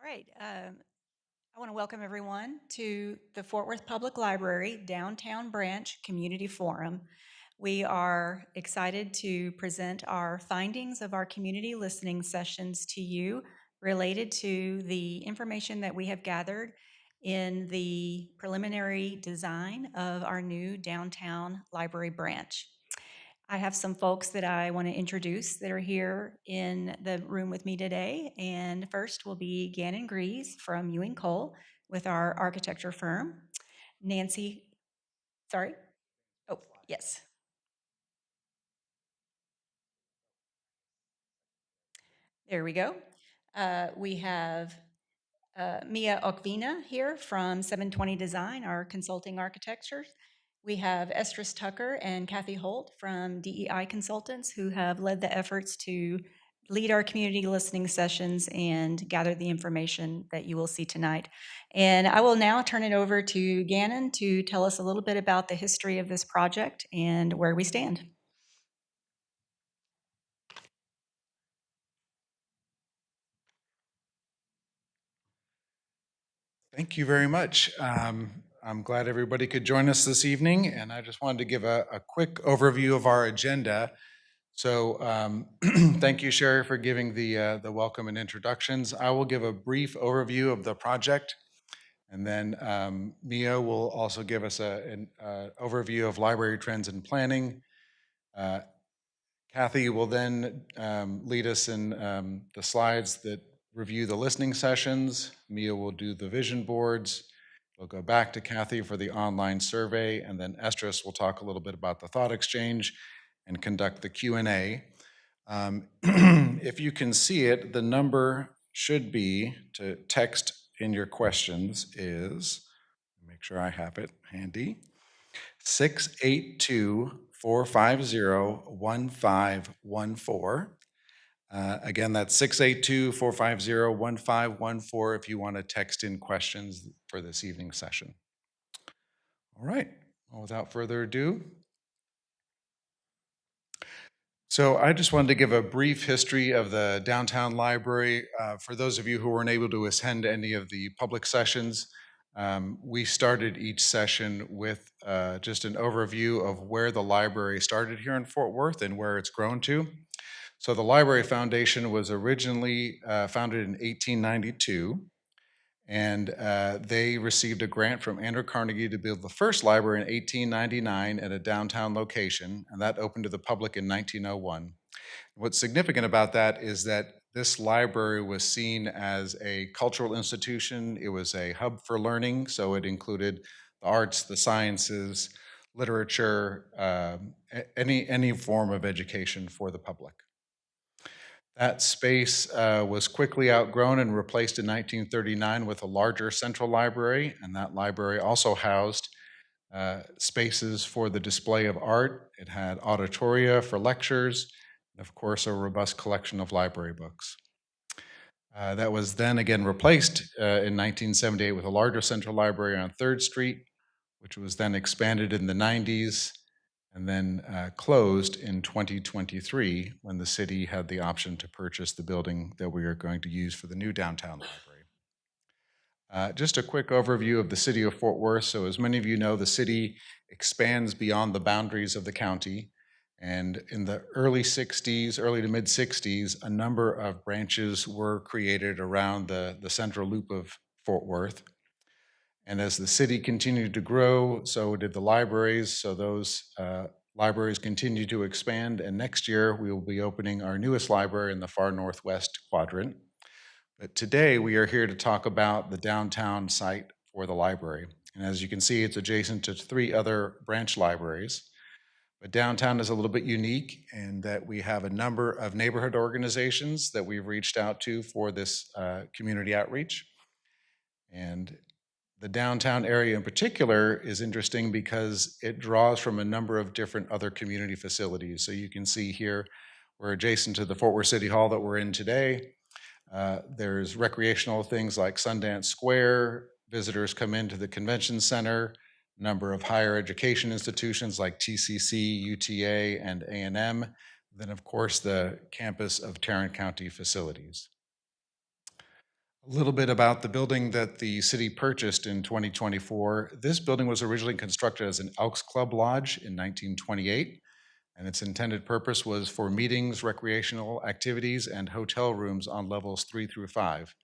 All right. I want to welcome everyone to the Fort Worth Public Library Downtown Branch Community Forum. We are excited to present our findings of our community listening sessions to you related to the information that we have gathered in the preliminary design of our new downtown library branch. I have some folks that I want to introduce that are here in the room with me today. And first will be Gannon Grease from Ewing Cole with our architecture firm. Nancy, sorry? Oh, yes. There we go. We have Mia Okvina here from 720 Design, our consulting architecture. We have Estrus Tucker and Kathy Holt from DEI Consultants who have led the efforts to lead our community listening sessions and gather the information that you will see tonight. And I will now turn it over to Gannon to tell us a little bit about the history of this project and where we stand. Thank you very much. I'm glad everybody could join us this evening, and I just wanted to give a quick overview of our agenda. So thank you, Sherry, for giving the welcome and introductions. I will give a brief overview of the project, and then Mia will also give us an overview of library trends and planning. Kathy will then lead us in the slides that review the listening sessions. Mia will do the vision boards. We'll go back to Kathy for the online survey, and then Estrus will talk a little bit about the thought exchange and conduct the Q&A. If you can see it, the number should be to text in your questions is, make sure I have it handy, 682-450-1514. Again, that's 682-450-1514 if you want to text in questions for this evening's session. All right, well, without further ado. So I just wanted to give a brief history of the downtown library. For those of you who weren't able to attend any of the public sessions, we started each session with just an overview of where the library started here in Fort Worth and where it's grown to. So the Library Foundation was originally founded in 1892, and they received a grant from Andrew Carnegie to build the first library in 1899 at a downtown location, and that opened to the public in 1901. What's significant about that is that this library was seen as a cultural institution. It was a hub for learning, so it included the arts, the sciences, literature, any form of education for the public. That space was quickly outgrown and replaced in 1939 with a larger central library, and that library also housed spaces for the display of art. It had auditoria for lectures, and of course, a robust collection of library books. That was then again replaced in 1978 with a larger central library on 3rd Street, which was then expanded in the 90s and then closed in 2023 when the city had the option to purchase the building that we are going to use for the new downtown library. Just a quick overview of the city of Fort Worth. So as many of you know, the city expands beyond the boundaries of the county. And in the early 60s, early to mid 60s, a number of branches were created around the central loop of Fort Worth. And as the city continued to grow, so did the libraries. So those libraries continue to expand. And next year, we will be opening our newest library in the far northwest quadrant. But today, we are here to talk about the downtown site for the library. And as you can see, it's adjacent to 3 other branch libraries. But downtown is a little bit unique in that we have a number of neighborhood organizations that we've reached out to for this community outreach. And the downtown area in particular is interesting because it draws from a number of different other community facilities. So you can see here, we're adjacent to the Fort Worth City Hall that we're in today. There's recreational things like Sundance Square. Visitors come into the convention center. A number of higher education institutions like TCC, UTA, and A&M. Then, of course, the campus of Tarrant County facilities. A A little bit about the building that the city purchased in 2024. This building was originally constructed as an Elks Club Lodge in 1928, and its intended purpose was for meetings, recreational activities, and hotel rooms on levels 3 through 5.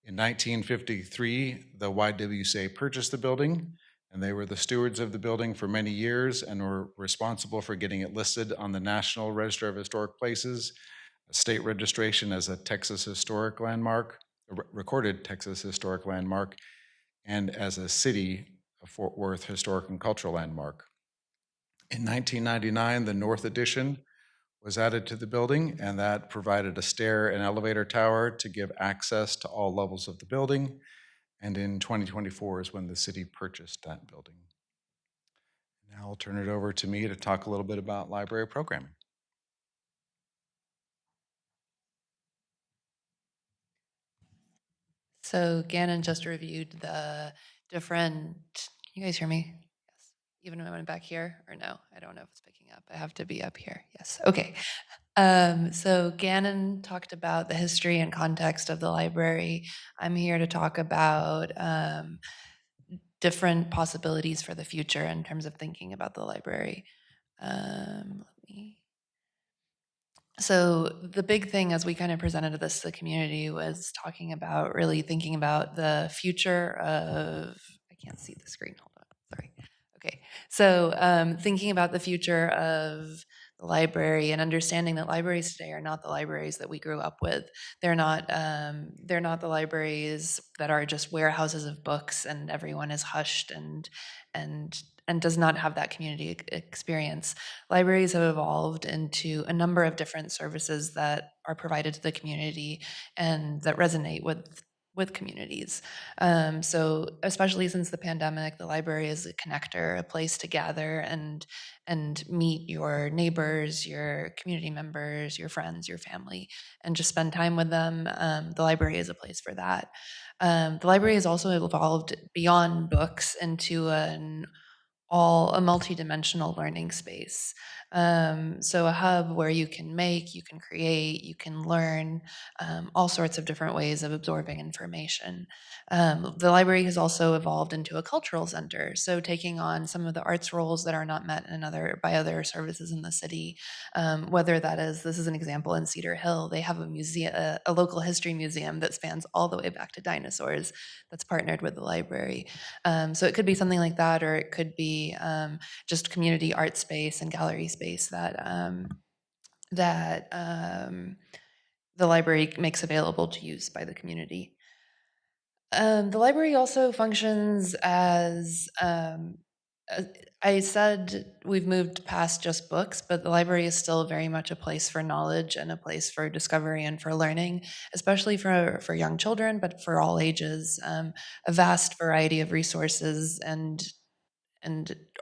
In 1953, the YWCA purchased the building, and they were the stewards of the building for many years and were responsible for getting it listed on the National Register of Historic Places, a state registration as a Texas Historic Landmark, a recorded Texas Historic Landmark, and as a city of Fort Worth Historic and Cultural Landmark. In 1999, the North Addition was added to the building, and that provided a stair and elevator tower to give access to all levels of the building. And in 2024 is when the city purchased that building. Now I'll turn it over to me to talk a little bit about library programming. So Gannon just reviewed the different, can you guys hear me? Yes. Even when I'm back here, or no? I don't know if it's picking up. I have to be up here. Yes. Okay. So Gannon talked about the history and context of the library. I'm here to talk about different possibilities for the future in terms of thinking about the library. Let me. So the big thing as we kind of presented this to the community was talking about really thinking about the future of, I can't see the screen, hold on, sorry. Okay, so thinking about the future of the library and understanding that libraries today are not the libraries that we grew up with. They're not the libraries that are just warehouses of books and everyone is hushed and and does not have that community experience. Libraries have evolved into a number of different services that are provided to the community and that resonate with communities. So especially since the pandemic, the library is a connector, a place to gather and meet your neighbors, your community members, your friends, your family, and just spend time with them. The library is a place for that. The library has also evolved beyond books into a multi-dimensional learning space. So a hub where you can make, you can create, you can learn all sorts of different ways of absorbing information. The library has also evolved into a cultural center, so taking on some of the arts roles that are not met by other services in the city. Whether that is, this is an example in Cedar Hill, they have a museum, a local history museum that spans all the way back to dinosaurs. That's partnered with the library. So it could be something like that, or it could be just community art space and gallery space that the library makes available to use by the community. The library also functions as uh, I said we've moved past just books, but the library is still very much a place for knowledge and a place for discovery and for learning, especially for young children, but for all ages. A vast variety of resources and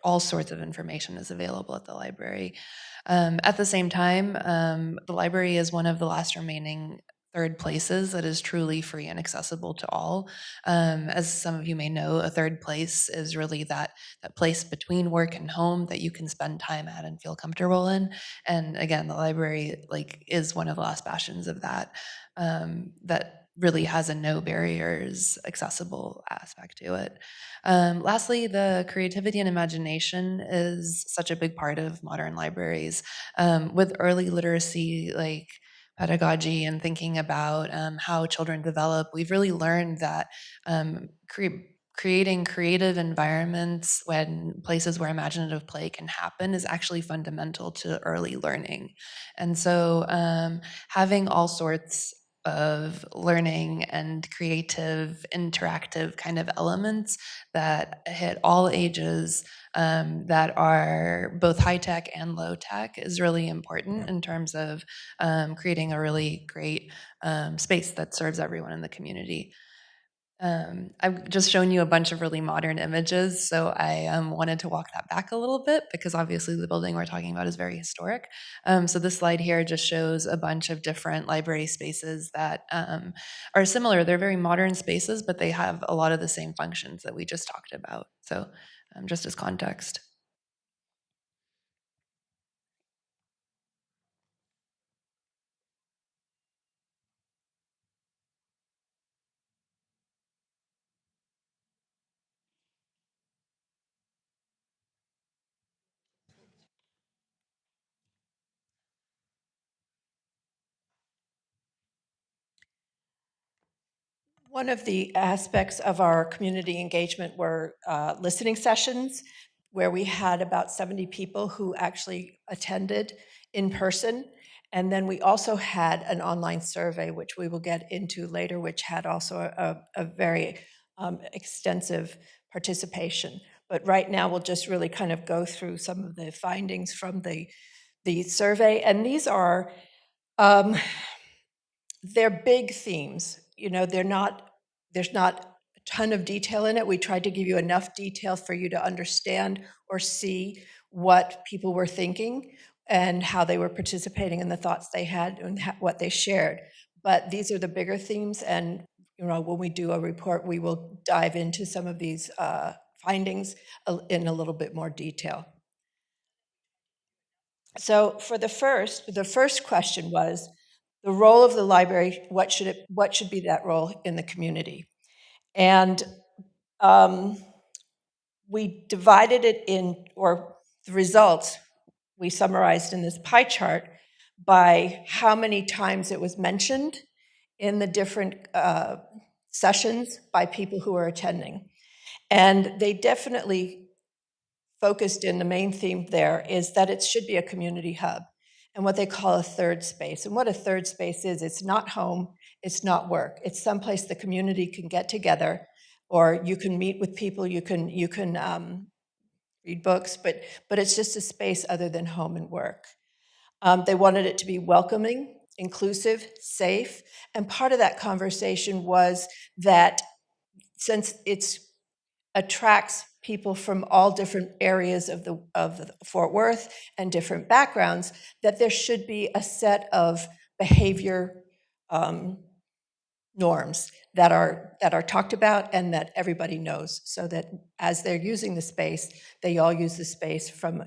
all sorts of information is available at the library. At the same time, the library is one of the last remaining third places that is truly free and accessible to all. As some of you may know, a third place is really that place between work and home that you can spend time at and feel comfortable in. And again, the library is one of the last bastions of that. That really has a no barriers accessible aspect to it. Lastly, the creativity and imagination is such a big part of modern libraries. With early literacy, like pedagogy and thinking about how children develop, we've really learned that creating creative environments when places where imaginative play can happen is actually fundamental to early learning. And so having all sorts of learning and creative, interactive kind of elements that hit all ages, that are both high tech and low tech is really important in terms of creating a really great space that serves everyone in the community. I've just shown you a bunch of really modern images, so I wanted to walk that back a little bit because obviously the building we're talking about is very historic. So this slide here just shows a bunch of different library spaces that are similar. They're very modern spaces, but they have a lot of the same functions that we just talked about. So just as context. One of the aspects of our community engagement were listening sessions, where we had about 70 people who actually attended in person. And then we also had an online survey, which we will get into later, which had also a very extensive participation. But right now, we'll just really kind of go through some of the findings from the survey. And these are, they're big themes. You know, there's not a ton of detail in it. We tried to give you enough detail for you to understand or see what people were thinking and how they were participating in the thoughts they had and what they shared. But these are the bigger themes, and you know, when we do a report, we will dive into some of these findings in a little bit more detail. So for the first question was the role of the library. What should be that role in the community? And we divided it in, or the results we summarized in this pie chart by how many times it was mentioned in the different sessions by people who are attending. And they definitely focused in, the main theme there is that it should be a community hub and what they call a third space. And what a third space is, it's not home, it's not work. It's someplace the community can get together, or you can meet with people, you can read books, but it's just a space other than home and work. They wanted it to be welcoming, inclusive, safe, and part of that conversation was that since it attracts people from all different areas of the Fort Worth and different backgrounds, that there should be a set of behavior norms that are talked about and that everybody knows, so that as they're using the space, they all use the space from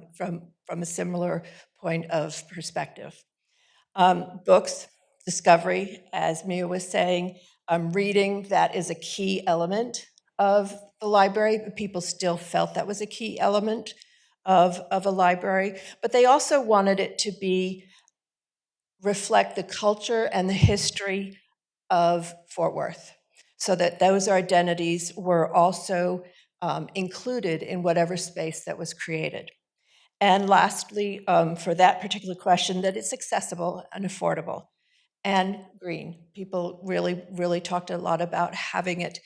a similar point of perspective. Books, discovery, as Mia was saying, reading, that is a key element of the library. People still felt that was a key element of a library, but they also wanted it to reflect the culture and the history of Fort Worth, so that those identities were also included in whatever space that was created. And lastly, for that particular question, that it's accessible and affordable and green. People really talked a lot about having it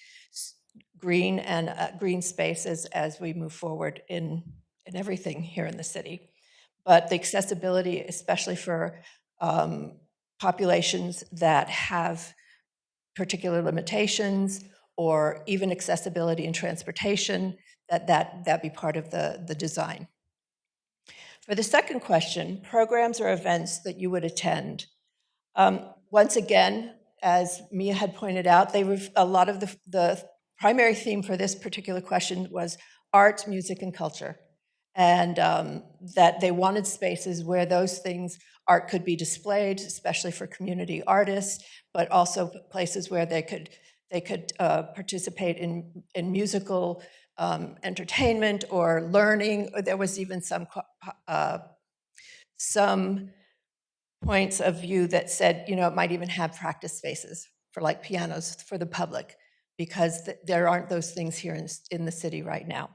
green and green spaces as we move forward in everything here in the city. But the accessibility, especially for populations that have particular limitations or even accessibility in transportation, that be part of the design. For the second question, programs or events that you would attend. Once again, as Mia had pointed out, a lot of the primary theme for this particular question was art, music, and culture. And that they wanted spaces where those things, art could be displayed, especially for community artists, but also places where they could participate in musical entertainment or learning. There was even some points of view that said, you know, it might even have practice spaces for like pianos for the public, because there aren't those things here in the city right now.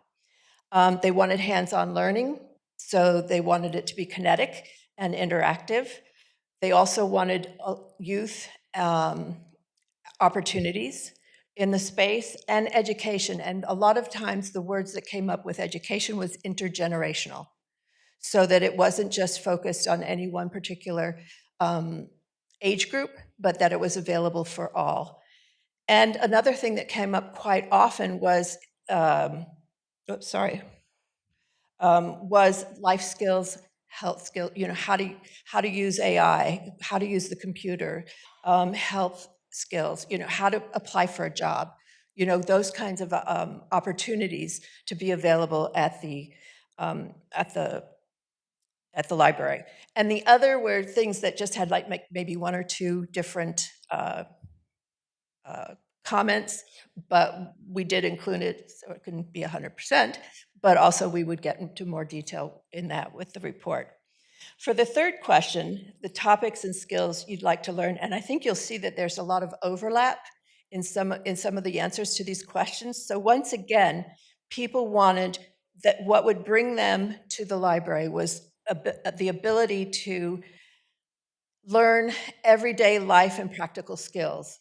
They wanted hands-on learning, so they wanted it to be kinetic and interactive. They also wanted youth opportunities in the space and education. And a lot of times the words that came up with education was intergenerational, so that it wasn't just focused on any one particular age group, but that it was available for all. And another thing that came up quite often was, was life skills, health skills, you know, how to use AI, how to use the computer, health skills, you know, how to apply for a job, you know, those kinds of opportunities to be available at the library. And the other were things that just had like maybe one or two different comments, but we did include it so it couldn't be 100%, but also we would get into more detail in that with the report. For the third question, the topics and skills you'd like to learn, and I think you'll see that there's a lot of overlap in some of the answers to these questions. So once again, people wanted that what would bring them to the library was the ability to learn everyday life and practical skills.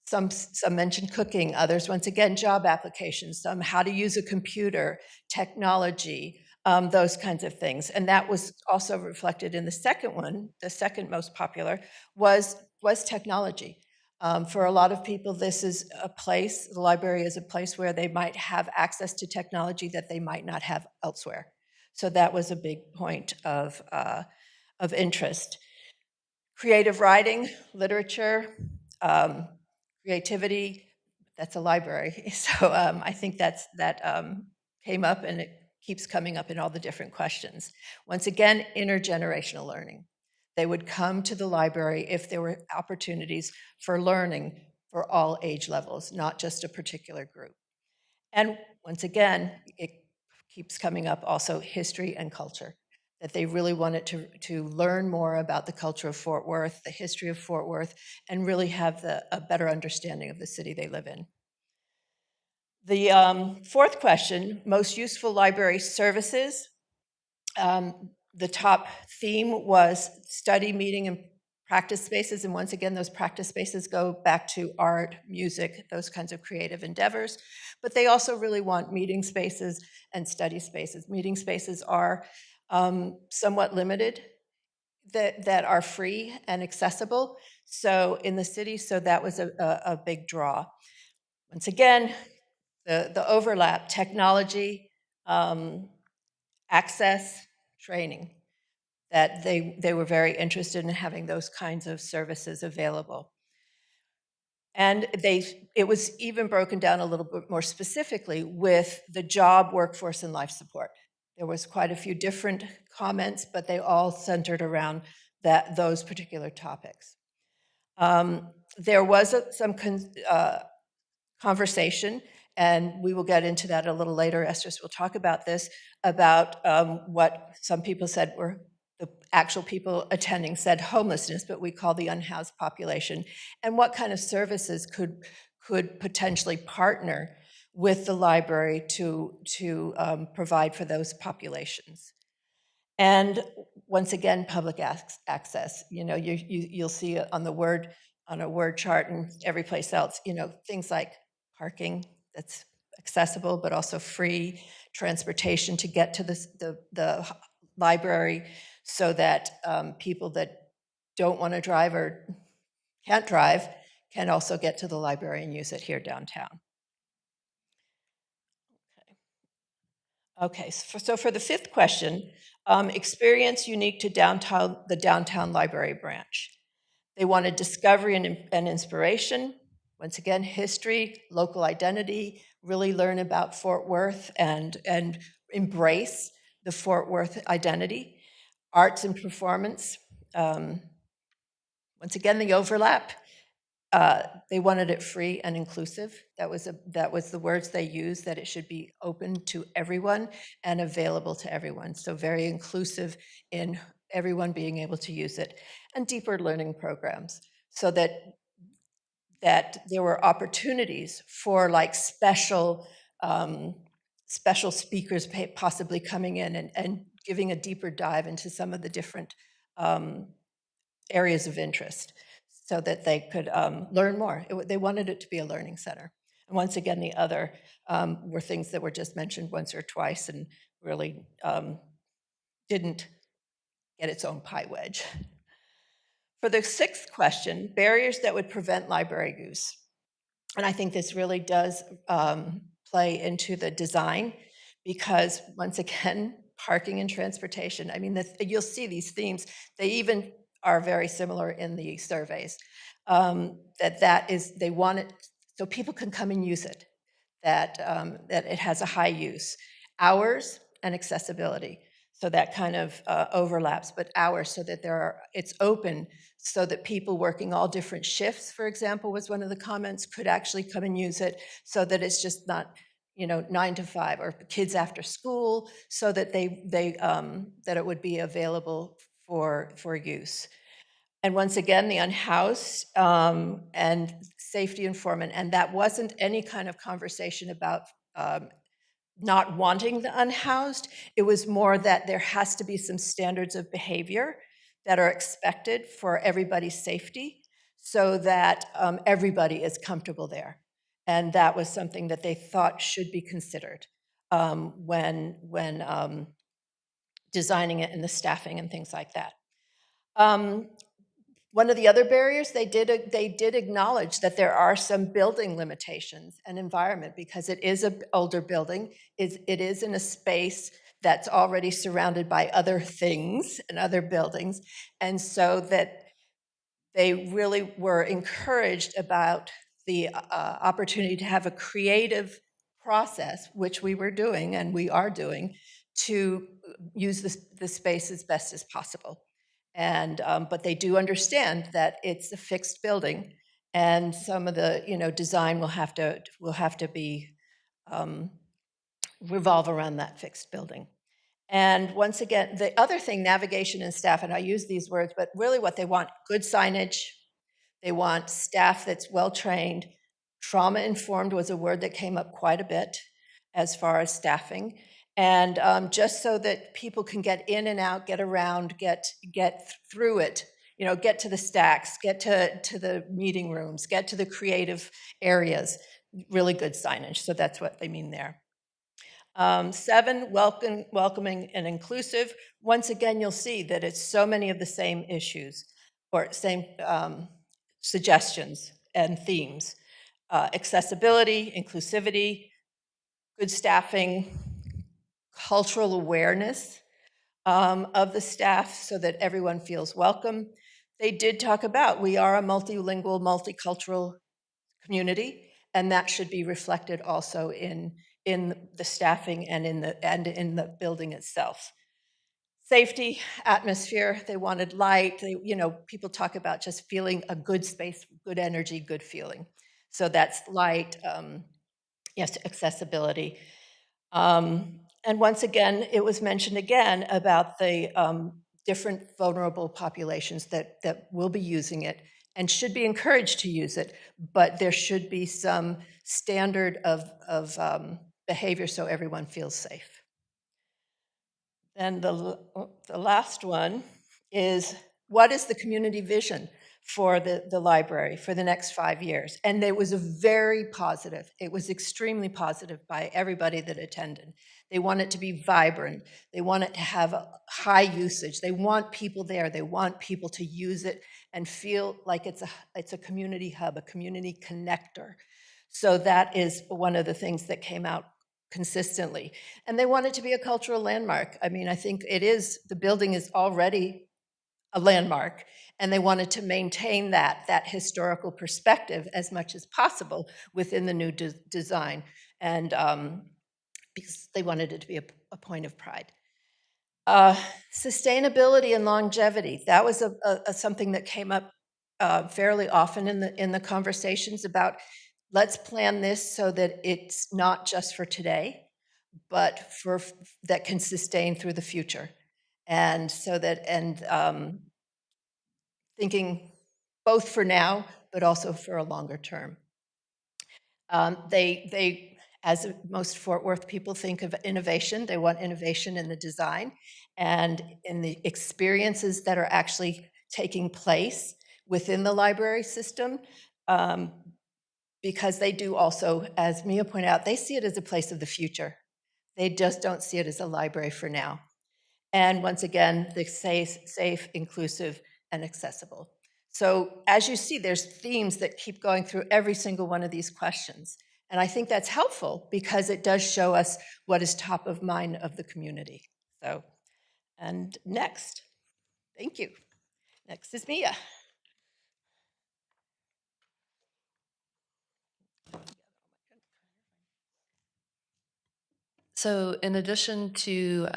Some mentioned cooking, others, once again, job applications, some how to use a computer, technology, those kinds of things. And that was also reflected in the second one. The second most popular was technology. For a lot of people, this is a place, the library is a place where they might have access to technology that they might not have elsewhere. So that was a big point of interest. Creative writing, literature, creativity, that's a library. So I think that came up, and it keeps coming up in all the different questions. Once again, intergenerational learning. They would come to the library if there were opportunities for learning for all age levels, not just a particular group. And once again, it keeps coming up also history and culture, that they really wanted to learn more about the culture of Fort Worth, the history of Fort Worth, and really have a better understanding of the city they live in. The fourth question, most useful library services. The top theme was study, meeting, and practice spaces. And once again, those practice spaces go back to art, music, those kinds of creative endeavors. But they also really want meeting spaces and study spaces. Meeting spaces are somewhat limited, that are free and accessible. So in the city, so that was a big draw. Once again, the overlap, technology, access, training, that they were very interested in having those kinds of services available. And it was even broken down a little bit more specifically with the job, workforce, and life support. There was quite a few different comments, but they all centered around those particular topics. There was some conversation, and we will get into that a little later. Estes will talk about this, about what some people said were the actual people attending said homelessness, but we call the unhoused population, and what kind of services could potentially partner with the library to provide for those populations. And once again, public access. You know, you'll see it on a word chart and every place else. You know, things like parking that's accessible but also free, transportation to get to the library, so that people that don't want to drive or can't drive can also get to the library and use it here downtown. Okay, so for the fifth question, experience unique to the downtown library branch. They wanted discovery and inspiration. Once again, history, local identity, really learn about Fort Worth and embrace the Fort Worth identity. Arts and performance. Once again, the overlap. They wanted it free and inclusive. That was the words they used, that it should be open to everyone and available to everyone. So very inclusive in everyone being able to use it. And deeper learning programs, so that there were opportunities for like special speakers possibly coming in and giving a deeper dive into some of the different areas of interest, so that they could learn more. They wanted it to be a learning center. And once again, the other were things that were just mentioned once or twice and really didn't get its own pie wedge. For the sixth question, barriers that would prevent library use. And I think this really does play into the design, because once again, parking and transportation. I mean, you'll see these themes. They even are very similar in the surveys. They want it so people can come and use it. That it has a high use. Hours and accessibility. So that kind of overlaps, but hours, so that it's open, so that people working all different shifts, for example, was one of the comments, could actually come and use it, so that it's just not, 9 to 5, or kids after school, so that that it would be available for use. And once again, the unhoused and safety informant, and that wasn't any kind of conversation about not wanting the unhoused. It was more that there has to be some standards of behavior that are expected for everybody's safety so that everybody is comfortable there. And that was something that they thought should be considered when designing it and the staffing and things like that. One of the other barriers, they did acknowledge that there are some building limitations and environment because it is an older building. It is in a space that's already surrounded by other things and other buildings. And so that they really were encouraged about the opportunity to have a creative process, which we were doing and we are doing, to use the space as best as possible. And but they do understand that it's a fixed building, and some of the design will have to be revolve around that fixed building. And once again, the other thing, navigation and staff, and I use these words, but really what they want: good signage. They want staff that's well trained. Trauma informed was a word that came up quite a bit as far as staffing. And just so that people can get in and out, get around, get through it, get to the stacks, get to the meeting rooms, get to the creative areas, really good signage. So that's what they mean there. 7, welcoming and inclusive. Once again, you'll see that it's so many of the same issues or same suggestions and themes. Accessibility, inclusivity, good staffing, cultural awareness of the staff so that everyone feels welcome. They did talk about we are a multilingual, multicultural community, and that should be reflected also in the staffing and in the building itself. Safety, atmosphere, they wanted light. People talk about just feeling a good space, good energy, good feeling. So that's light, yes, accessibility. And once again, it was mentioned again about the different vulnerable populations that will be using it and should be encouraged to use it, but there should be some standard of behavior so everyone feels safe. And the last one is, what is the community vision for the library for the next 5 years? And it was very positive. It was extremely positive by everybody that attended. They want it to be vibrant. They want it to have a high usage. They want people there. They want people to use it and feel like it's a community hub, a community connector. So that is one of the things that came out consistently. And they want it to be a cultural landmark. I mean, I think the building is already a landmark, and they wanted to maintain that historical perspective as much as possible within the new design, and because they wanted it to be a point of pride. Sustainability and longevity, that was something that came up fairly often in the conversations about, let's plan this so that it's not just for today, but that can sustain through the future. And so that, thinking both for now, but also for a longer term. They, as most Fort Worth people think of innovation, they want innovation in the design and in the experiences that are actually taking place within the library system, because they do also, as Mia pointed out, they see it as a place of the future. They just don't see it as a library for now. And once again, the safe, inclusive, and accessible. So as you see, there's themes that keep going through every single one of these questions. And I think that's helpful because it does show us what is top of mind of the community. So, and next, thank you. Next is Mia. So in addition to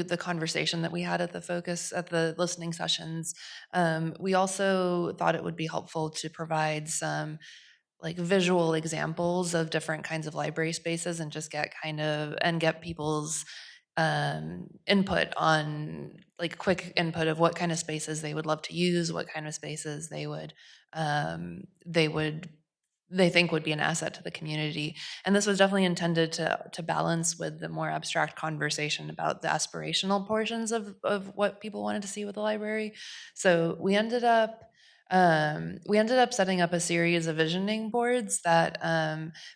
the conversation that we had at the listening sessions, we also thought it would be helpful to provide some like visual examples of different kinds of library spaces and just get people's input on, like, quick input of what kind of spaces they would love to use, what kind of spaces um, they would they think would be an asset to the community. And this was definitely intended to balance with the more abstract conversation about the aspirational portions of what people wanted to see with the library. So we ended up setting up a series of visioning boards that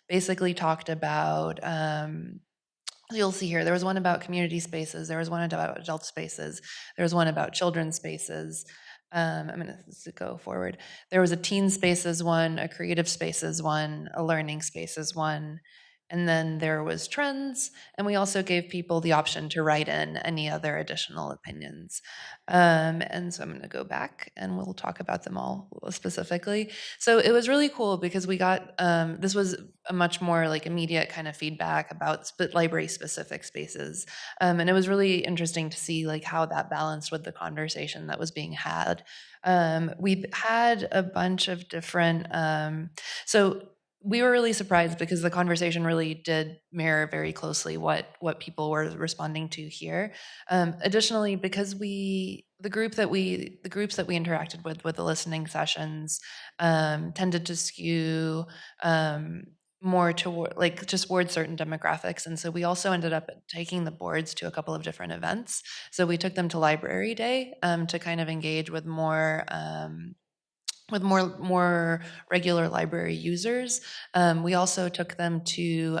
basically talked about you'll see here, there was one about community spaces, there was one about adult spaces, there was one about children's spaces. I'm going to go forward. There was a teen spaces one, a creative spaces one, a learning spaces one, and then there was trends, and we also gave people the option to write in any other additional opinions. And so I'm going to go back and we'll talk about them all specifically. So it was really cool because we got this was a much more like immediate kind of feedback about library specific spaces, and it was really interesting to see like how that balanced with the conversation that was being had. We had a bunch of different so we were really surprised because the conversation really did mirror very closely what people were responding to here. Additionally, because the groups that we interacted with the listening sessions tended to skew um, more toward like just toward certain demographics, and so we also ended up taking the boards to a couple of different events. So we took them to Library Day to kind of engage with more regular library users. We also took them to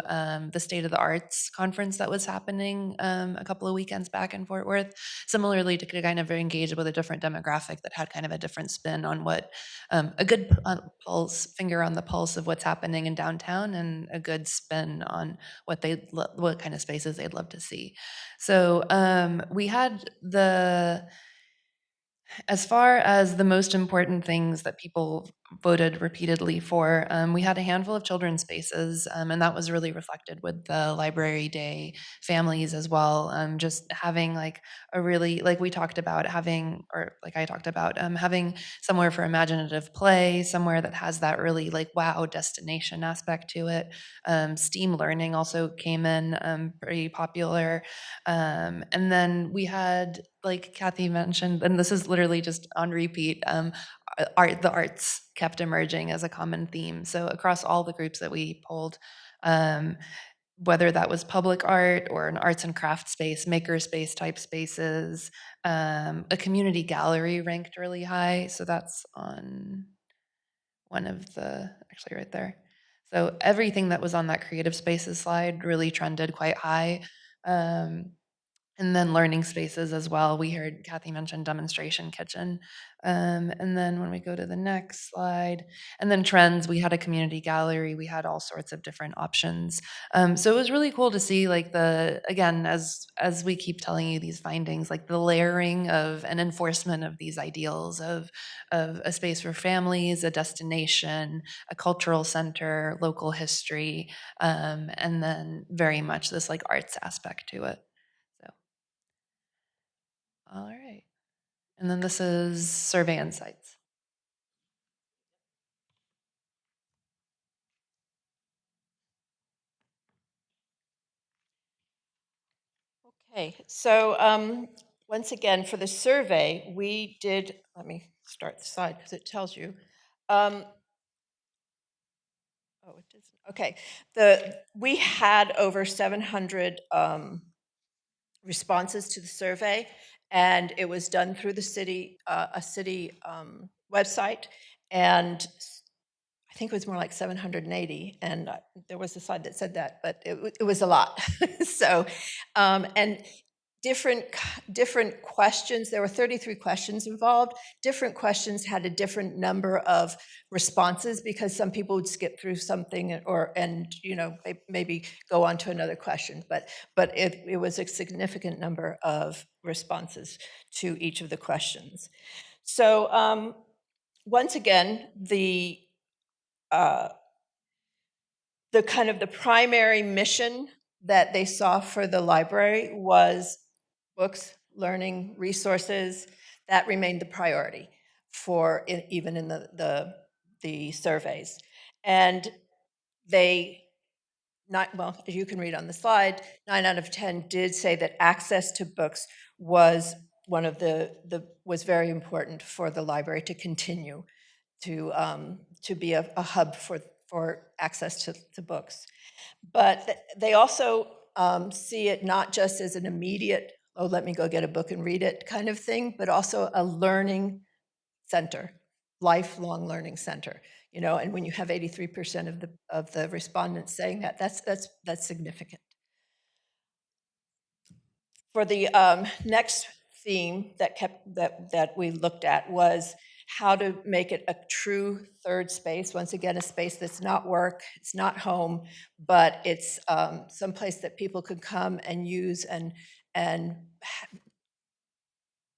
the State of the Arts conference that was happening a couple of weekends back in Fort Worth, similarly to kind of engage with a different demographic that had kind of a different spin on what a good finger on the pulse of what's happening in downtown, and a good spin on what kind of spaces they'd love to see. So we had as far as the most important things that people voted repeatedly for, we had a handful of children's spaces, and that was really reflected with the Library Day families as well. Just having like a really, like we talked about having, or like I talked about, having somewhere for imaginative play, somewhere that has that really like wow destination aspect to it. STEAM learning also came in pretty popular. And then we had, like Kathy mentioned, and this is literally just on repeat, the arts kept emerging as a common theme. So across all the groups that we polled, um, whether that was public art or an arts and craft space, maker space type spaces, a community gallery ranked really high. So that's on one of the, actually right there. So everything that was on that creative spaces slide really trended quite high. Um, and then learning spaces as well. We heard Kathy mention demonstration kitchen. And then when we go to the next slide, and then trends, we had a community gallery. We had all sorts of different options. So it was really cool to see, like again, as we keep telling you these findings, like the layering of and enforcement of these ideals of a space for families, a destination, a cultural center, local history, and then very much this like arts aspect to it. So. All right. And then this is survey insights. Okay, so once again, for the survey, we did, let me start the slide because it tells you. Oh, it doesn't. Okay, we had over 700 responses to the survey, and it was done through the city, a city website, and I think it was more like 780, and there was a slide that said that, but it was a lot. So, and different questions. There were 33 questions involved. Different questions had a different number of responses because some people would skip through something and maybe go on to another question. But it was a significant number of responses to each of the questions. So once again, the kind of the primary mission that they saw for the library was books, learning, resources. That remained the priority for even in the surveys. And they well, as you can read on the slide, 9 out of 10 did say that access to books was one of was very important for the library to continue to be a hub for access to books. But they also see it not just as an immediate, oh, let me go get a book and read it kind of thing, but also a learning center, lifelong learning center. And when you have 83% of the respondents saying that, that's significant. For the next theme that we looked at was how to make it a true third space. Once again, a space that's not work, it's not home, but it's someplace that people could come and use and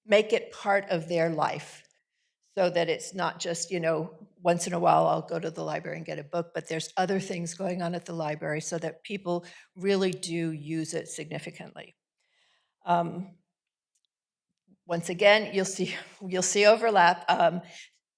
make it part of their life, so that it's not just, once in a while I'll go to the library and get a book, but there's other things going on at the library so that people really do use it significantly. Once again, you'll see overlap.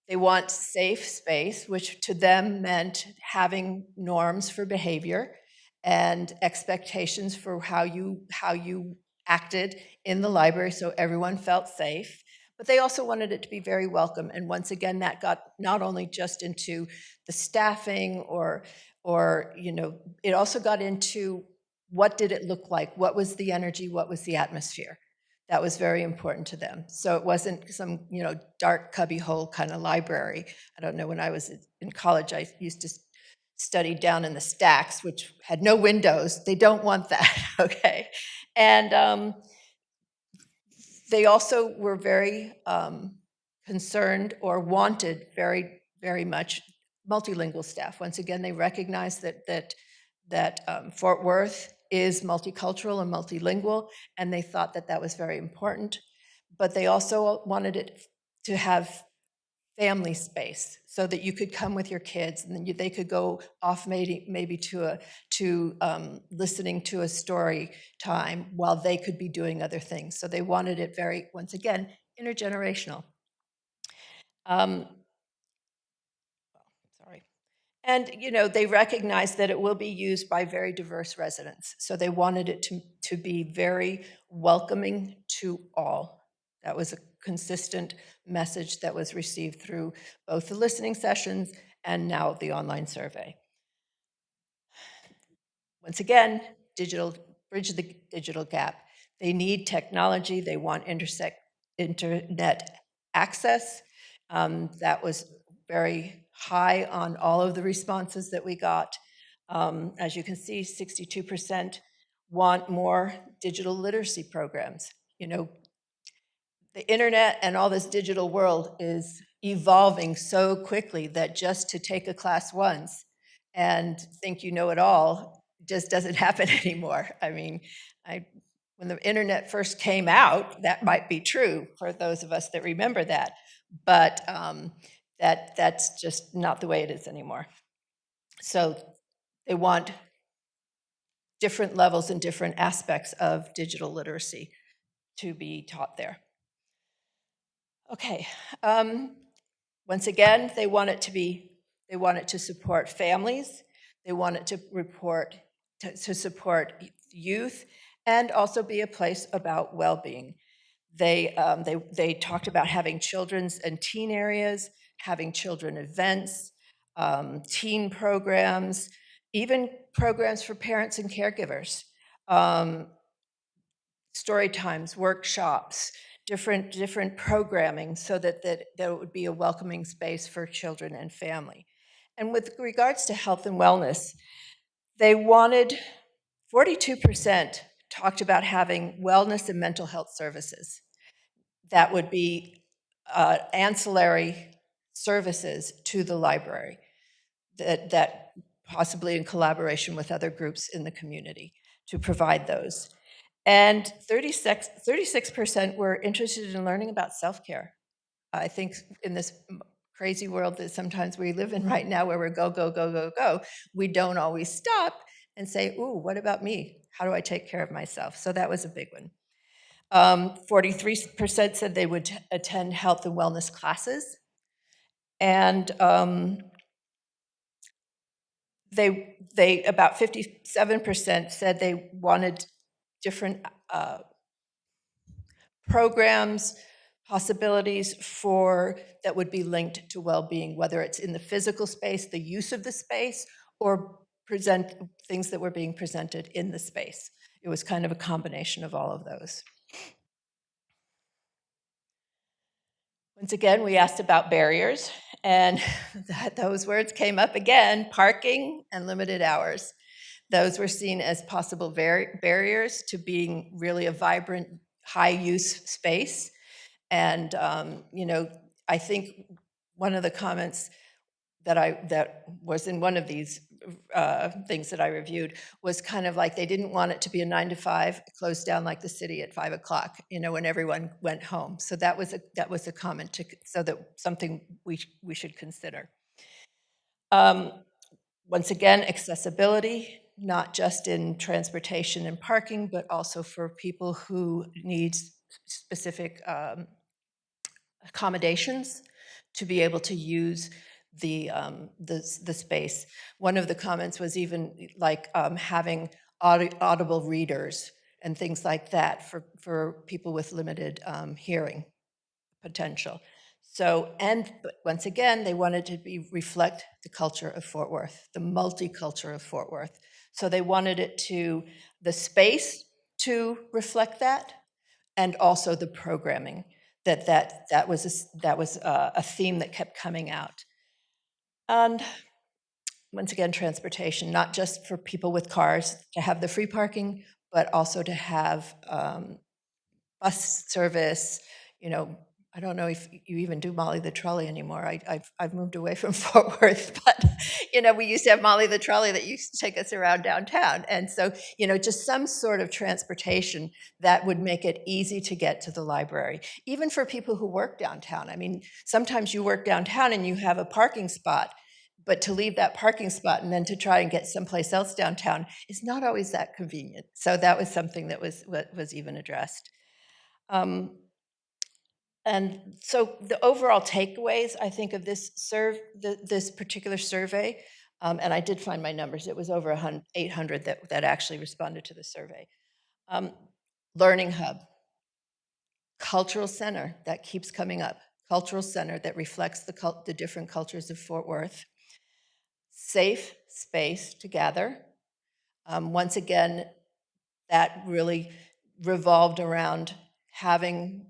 They want safe space, which to them meant having norms for behavior and expectations for how you acted in the library so everyone felt safe. But they also wanted it to be very welcome. And once again, that got not only just into the staffing or it also got into what did it look like? What was the energy? What was the atmosphere? That was very important to them. So it wasn't some, dark cubbyhole kind of library. I don't know, when I was in college, I used to study down in the stacks, which had no windows. They don't want that, okay? And they also were very concerned or wanted very, very much multilingual staff. Once again, they recognized that Fort Worth is multicultural and multilingual, and they thought that was very important. But they also wanted it to have family space so that you could come with your kids and then they could go off maybe to listening to a story time while they could be doing other things. So they wanted it very, once again, intergenerational. Sorry. And, they recognized that it will be used by very diverse residents. So they wanted it to be very welcoming to all. That was a consistent message that was received through both the listening sessions and now the online survey. Once again, bridge the digital gap. They need technology. They want internet access. That was very high on all of the responses that we got. As you can see, 62% want more digital literacy programs. The internet and all this digital world is evolving so quickly that just to take a class once and think you know it all just doesn't happen anymore. I mean, when the internet first came out, that might be true for those of us that remember that, but that's just not the way it is anymore. So they want different levels and different aspects of digital literacy to be taught there. Okay. Once again, they want it to support families. They want it to support youth, and also be a place about well-being. They talked about having children's and teen areas, having children events, teen programs, even programs for parents and caregivers, story times, workshops, different programming, so that it would be a welcoming space for children and family. And with regards to health and wellness, they wanted, 42% talked about having wellness and mental health services. That would be ancillary services to the library, that possibly in collaboration with other groups in the community to provide those. And 36% were interested in learning about self-care. I think in this crazy world that sometimes we live in right now, where we're go, go, go, go, go, we don't always stop and say, ooh, what about me? How do I take care of myself? So that was a big one. 43% said they would attend health and wellness classes. And they about 57% said they wanted different programs, possibilities for that would be linked to well-being, whether it's in the physical space, the use of the space, or present things that were being presented in the space. It was kind of a combination of all of those. Once again, we asked about barriers, and those words came up again: parking and limited hours. Those were seen as possible barriers to being really a vibrant, high-use space. And I think one of the comments that was in one of these things that I reviewed was kind of like they didn't want it to be a 9 to 5, closed down like the city at 5 o'clock, when everyone went home. So that was a comment so that something we should consider. Once again, accessibility, not just in transportation and parking, but also for people who need specific accommodations to be able to use the space. One of the comments was even like having audible readers and things like that for people with limited hearing potential. So, but once again, they wanted to reflect the culture of Fort Worth, the multicultural of Fort Worth. So they wanted the space to reflect that, and also the programming. That was a theme that kept coming out. And once again, transportation, not just for people with cars to have the free parking, but also to have bus service. I don't know if you even do Molly the Trolley anymore. I've moved away from Fort Worth, but we used to have Molly the Trolley that used to take us around downtown. And so, just some sort of transportation that would make it easy to get to the library, even for people who work downtown. I mean, sometimes you work downtown and you have a parking spot, but to leave that parking spot and then to try and get someplace else downtown is not always that convenient. So that was something that was even addressed. And so the overall takeaways, I think, of this particular survey, and I did find my numbers, it was over 800 that actually responded to the survey. Learning hub, cultural center, that keeps coming up, cultural center that reflects the different cultures of Fort Worth. Safe space to gather. Once again, that really revolved around having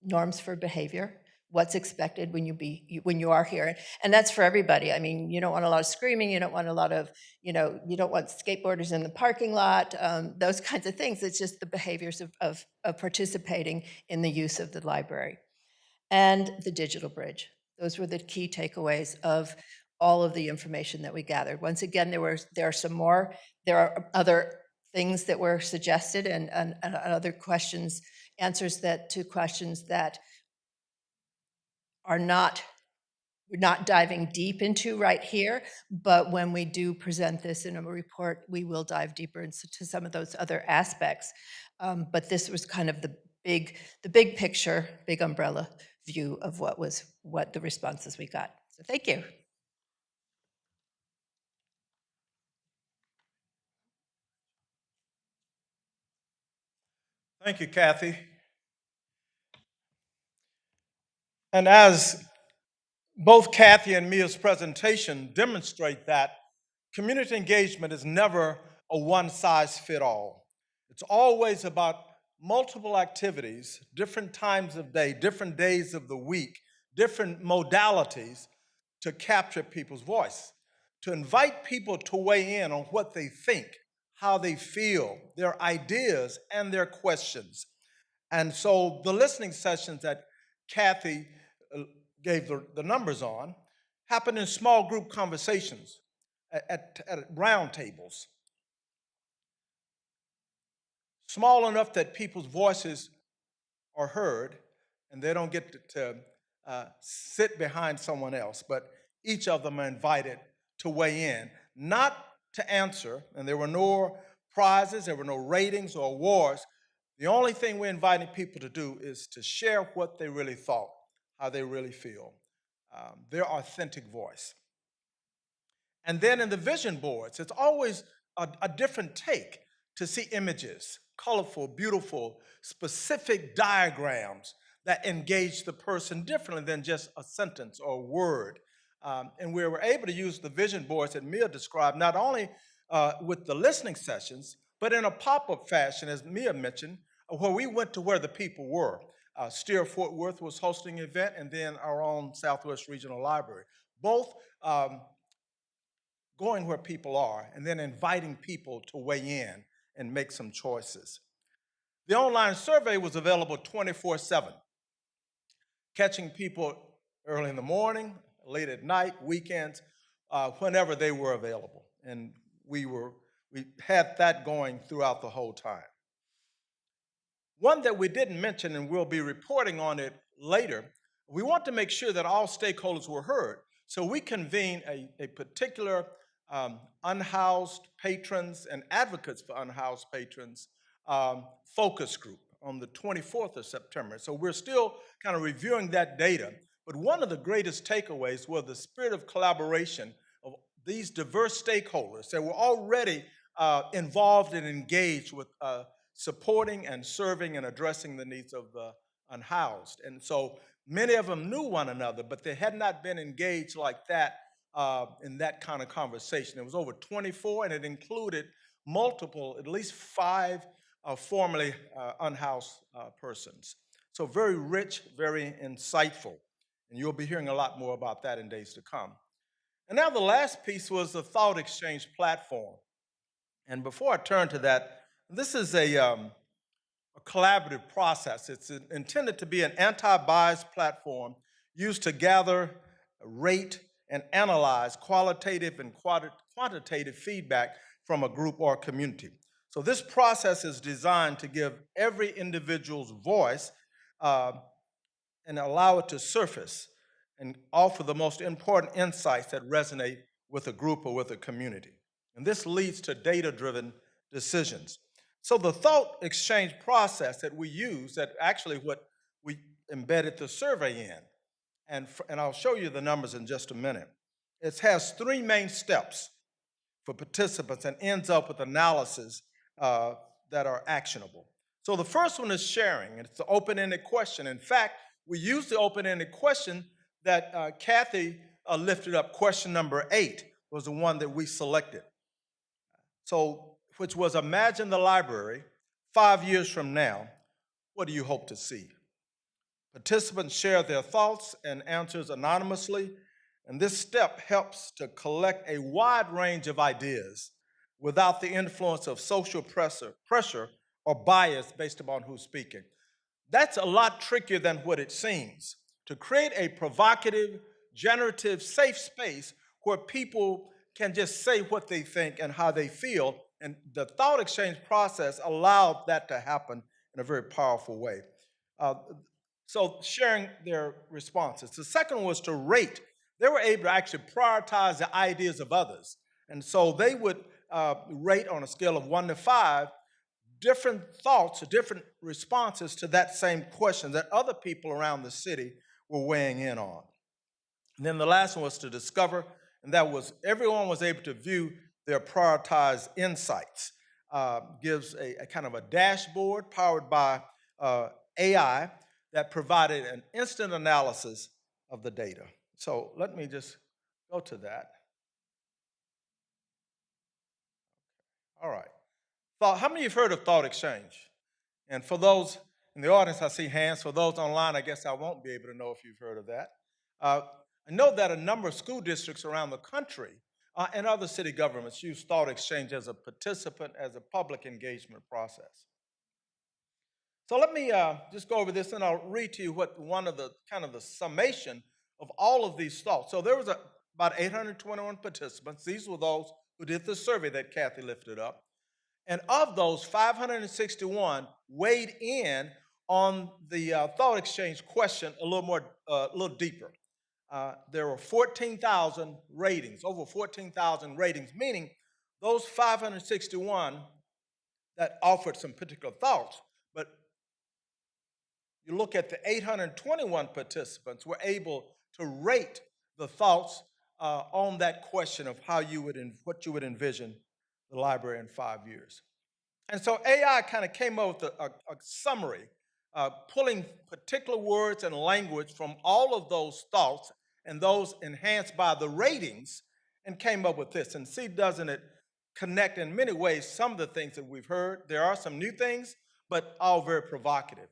norms for behavior, what's expected when you are here. And that's for everybody. I mean, you don't want a lot of screaming, you don't want a lot of, you don't want skateboarders in the parking lot, those kinds of things. It's just the behaviors of participating in the use of the library. And the digital bridge. Those were the key takeaways of all of the information that we gathered. Once again, there are some more. There are other things that were suggested and other questions, answers to questions that we're not diving deep into right here, but when we do present this in a report, we will dive deeper into some of those other aspects. But this was kind of the big picture, big umbrella view of what the responses we got. So thank you. Thank you, Kathy. And as both Kathy and Mia's presentation demonstrate, that community engagement is never a one-size-fits-all. It's always about multiple activities, different times of day, different days of the week, different modalities to capture people's voice, to invite people to weigh in on what they think, how they feel, their ideas, and their questions. And so the listening sessions that Kathy gave the numbers on happened in small group conversations at round tables. Small enough that people's voices are heard and they don't get to sit behind someone else, but each of them are invited to weigh in, not to answer, and there were no prizes, there were no ratings or awards. The only thing we're inviting people to do is to share what they really thought, how they really feel, their authentic voice. And then in the vision boards, it's always a different take to see images, colorful, beautiful, specific diagrams that engage the person differently than just a sentence or a word. And we were able to use the vision boards that Mia described, not only with the listening sessions, but in a pop-up fashion, as Mia mentioned, where we went to where the people were. Steer Fort Worth was hosting an event, and then our own Southwest Regional Library. Both going where people are and then inviting people to weigh in and make some choices. The online survey was available 24/7, catching people early in the morning, late at night, weekends, whenever they were available. And we had that going throughout the whole time. One that we didn't mention, and we'll be reporting on it later, we want to make sure that all stakeholders were heard. So we convened a particular unhoused patrons and advocates for unhoused patrons focus group on the 24th of September. So we're still kind of reviewing that data. But one of the greatest takeaways was the spirit of collaboration of these diverse stakeholders that were already involved and engaged with supporting and serving and addressing the needs of the unhoused. And so many of them knew one another, but they had not been engaged like that in that kind of conversation. It was over 24, and it included multiple, at least 5 formerly unhoused persons. So very rich, very insightful. And you'll be hearing a lot more about that in days to come. And now the last piece was the Thought Exchange platform. And before I turn to that, this is a collaborative process. It's intended to be an anti-bias platform used to gather, rate, and analyze qualitative and quantitative feedback from a group or community. So this process is designed to give every individual's voice and allow it to surface and offer the most important insights that resonate with a group or with a community. And this leads to data-driven decisions. So the thought exchange process that we use, that actually what we embedded the survey in, and I'll show you the numbers in just a minute. It has 3 main steps for participants and ends up with analysis that are actionable. So the first one is sharing, and it's an open-ended question. In fact, we use the open-ended question that Kathy lifted up. Question number 8 was the one that we selected. So, which was, imagine the library 5 years from now. What do you hope to see? Participants share their thoughts and answers anonymously, and this step helps to collect a wide range of ideas without the influence of social pressure or bias based upon who's speaking. That's a lot trickier than what it seems. To create a provocative, generative, safe space where people can just say what they think and how they feel, and the thought exchange process allowed that to happen in a very powerful way. So sharing their responses. The second one was to rate. They were able to actually prioritize the ideas of others. And so they would rate on a scale of 1 to 5 different thoughts or different responses to that same question that other people around the city were weighing in on. And then the last one was to discover, and that was everyone was able to view their prioritized insights. Gives a kind of a dashboard powered by AI that provided an instant analysis of the data. So let me just go to that. All right. How many of you have heard of Thought Exchange? And for those in the audience, I see hands. For those online, I guess I won't be able to know if you've heard of that. I know that a number of school districts around the country and other city governments use Thought Exchange as a participant, as a public engagement process. So let me just go over this, and I'll read to you what one of the kind of the summation of all of these thoughts. So there was about 821 participants. These were those who did the survey that Kathy lifted up. And of those, 561 weighed in on the thought exchange question a little deeper. There were 14,000 ratings, over 14,000 ratings, meaning those 561 that offered some particular thoughts. But you look at the 821 participants were able to rate the thoughts on that question of how you would, what you would envision the library in 5 years. And so AI kind of came up with a summary, pulling particular words and language from all of those thoughts and those enhanced by the ratings, and came up with this. And see, doesn't it connect in many ways some of the things that we've heard? There are some new things, but all very provocative.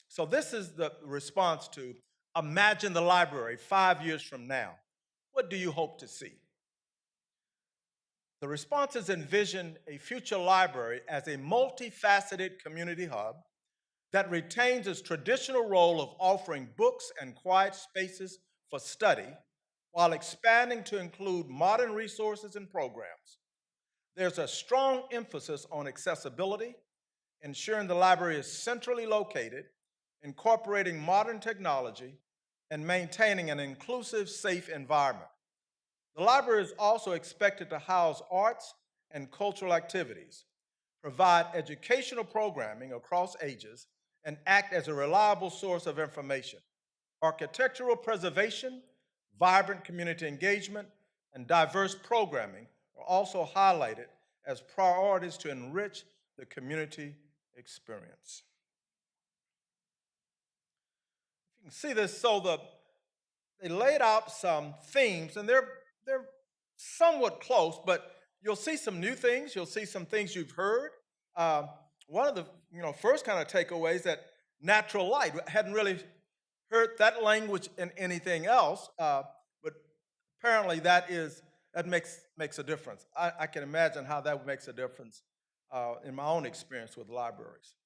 So this is the response to imagine the library 5 years from now. What do you hope to see? The responses envision a future library as a multifaceted community hub that retains its traditional role of offering books and quiet spaces for study while expanding to include modern resources and programs. There's a strong emphasis on accessibility, ensuring the library is centrally located, incorporating modern technology, and maintaining an inclusive, safe environment. The library is also expected to house arts and cultural activities, provide educational programming across ages, and act as a reliable source of information. Architectural preservation, vibrant community engagement, and diverse programming are also highlighted as priorities to enrich the community experience. You can see this, so they laid out some themes, and they're somewhat close, but you'll see some new things. You'll see some things you've heard. One of the first kind of takeaways that natural light, hadn't really heard that language in anything else, but apparently that makes a difference. I can imagine how that makes a difference in my own experience with libraries.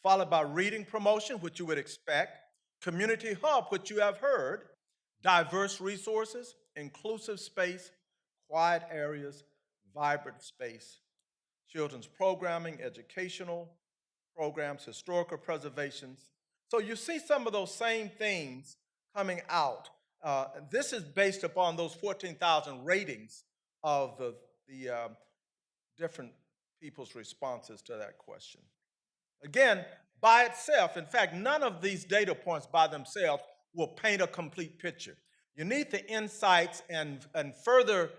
Followed by reading promotion, which you would expect, community hub, which you have heard, diverse resources, inclusive space, quiet areas, vibrant space, children's programming, educational programs, historical preservations. So you see some of those same themes coming out. This is based upon those 14,000 ratings of the different people's responses to that question. Again, by itself, in fact, none of these data points by themselves will paint a complete picture. You need the insights and further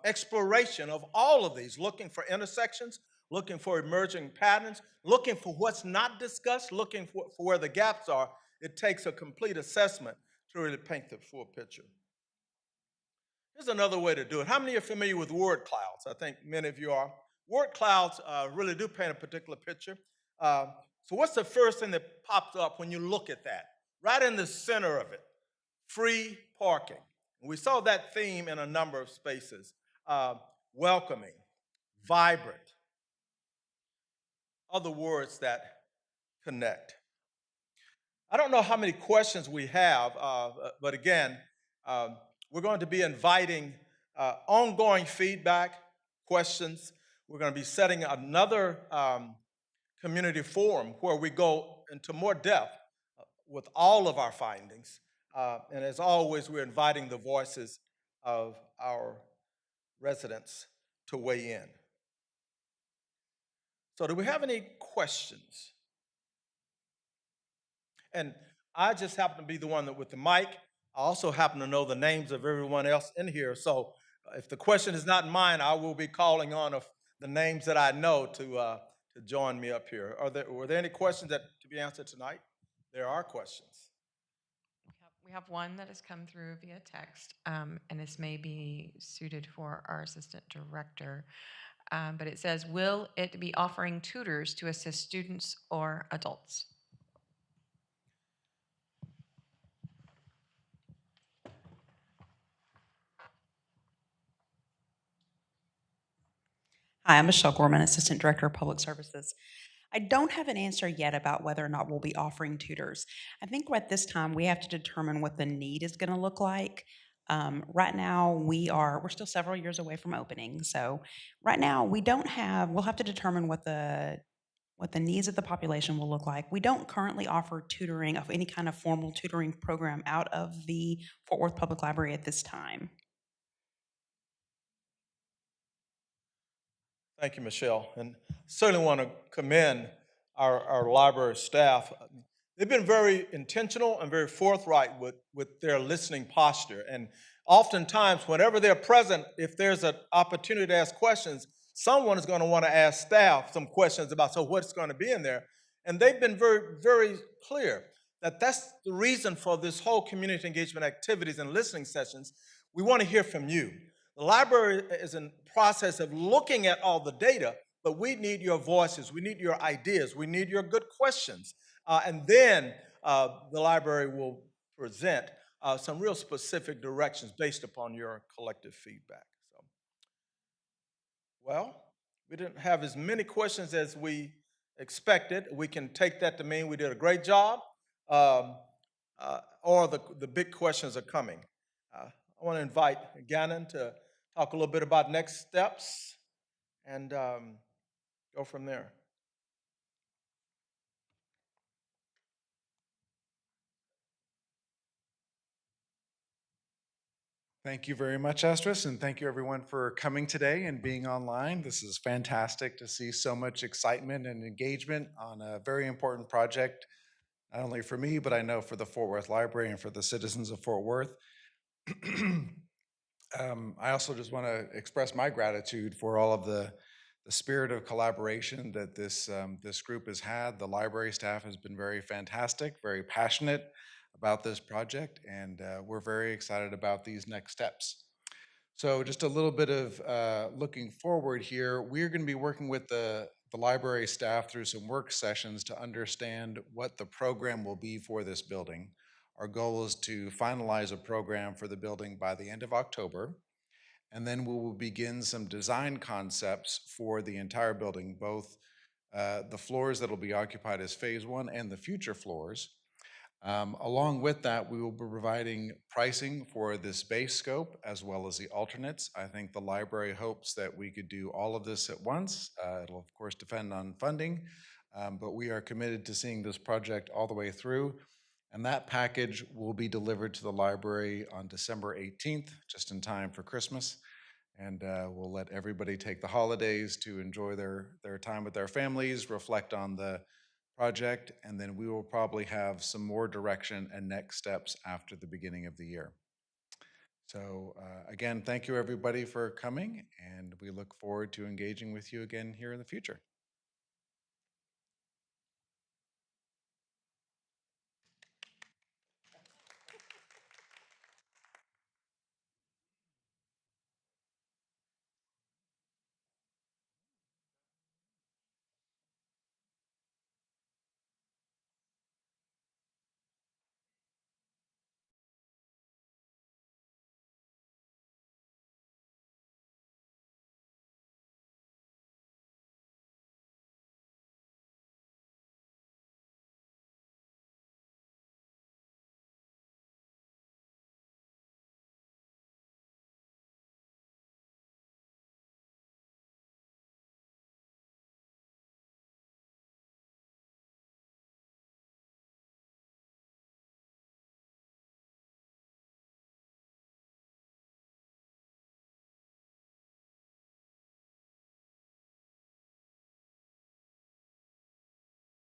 exploration of all of these, looking for intersections, looking for emerging patterns, looking for what's not discussed, looking for where the gaps are. It takes a complete assessment to really paint the full picture. Here's another way to do it. How many are familiar with word clouds? I think many of you are. Word clouds really do paint a particular picture. So what's the first thing that pops up when you look at that? Right in the center of it, free parking. We saw that theme in a number of spaces. Welcoming, vibrant, other words that connect. I don't know how many questions we have, but again, we're going to be inviting ongoing feedback, questions. We're going to be setting another community forum where we go into more depth with all of our findings. And as always, we're inviting the voices of our residents to weigh in. So do we have any questions? And I just happen to be the one with the mic. I also happen to know the names of everyone else in here. So if the question is not mine, I will be calling on the names that I know to join me up here. Were there any questions that to be answered tonight? There are questions. We have one that has come through via text, and this may be suited for our assistant director. But it says, will it be offering tutors to assist students or adults? Hi, I'm Michelle Gorman, Assistant Director of Public Services. I don't have an answer yet about whether or not we'll be offering tutors. I think at this time we have to determine what the need is going to look like. Right now we're still several years away from opening. So right now we'll have to determine what the needs of the population will look like. We don't currently offer tutoring of any kind of formal tutoring program out of the Fort Worth Public Library at this time. Thank you, Michelle. And certainly want to commend our library staff. They've been very intentional and very forthright with their listening posture. And oftentimes, whenever they're present, if there's an opportunity to ask questions, someone is going to want to ask staff some questions about, so what's going to be in there? And they've been very, very clear that that's the reason for this whole community engagement activities and listening sessions. We want to hear from you. The library is in process of looking at all the data, but we need your voices, we need your ideas, we need your good questions. And then the library will present some real specific directions based upon your collective feedback. So, well, we didn't have as many questions as we expected. We can take that to mean we did a great job, or the big questions are coming. I want to invite Gannon to talk a little bit about next steps and go from there. Thank you very much, Esdras, and thank you everyone for coming today and being online. This is fantastic to see so much excitement and engagement on a very important project, not only for me, but I know for the Fort Worth Library and for the citizens of Fort Worth. I also just want to express my gratitude for all of the spirit of collaboration that this group has had. The library staff has been very fantastic, very passionate about this project, and we're very excited about these next steps. So just a little bit of looking forward here, we're going to be working with the library staff through some work sessions to understand what the program will be for this building. Our goal is to finalize a program for the building by the end of October, and then we will begin some design concepts for the entire building, both the floors that will be occupied as phase one and the future floors. Along with that, we will be providing pricing for this base scope as well as the alternates. I think the library hopes that we could do all of this at once. It'll of course depend on funding, but we are committed to seeing this project all the way through. And that package will be delivered to the library on December 18th, just in time for Christmas. And we'll let everybody take the holidays to enjoy their time with their families, reflect on the project, and then we will probably have some more direction and next steps after the beginning of the year. So again, thank you everybody for coming, and we look forward to engaging with you again here in the future.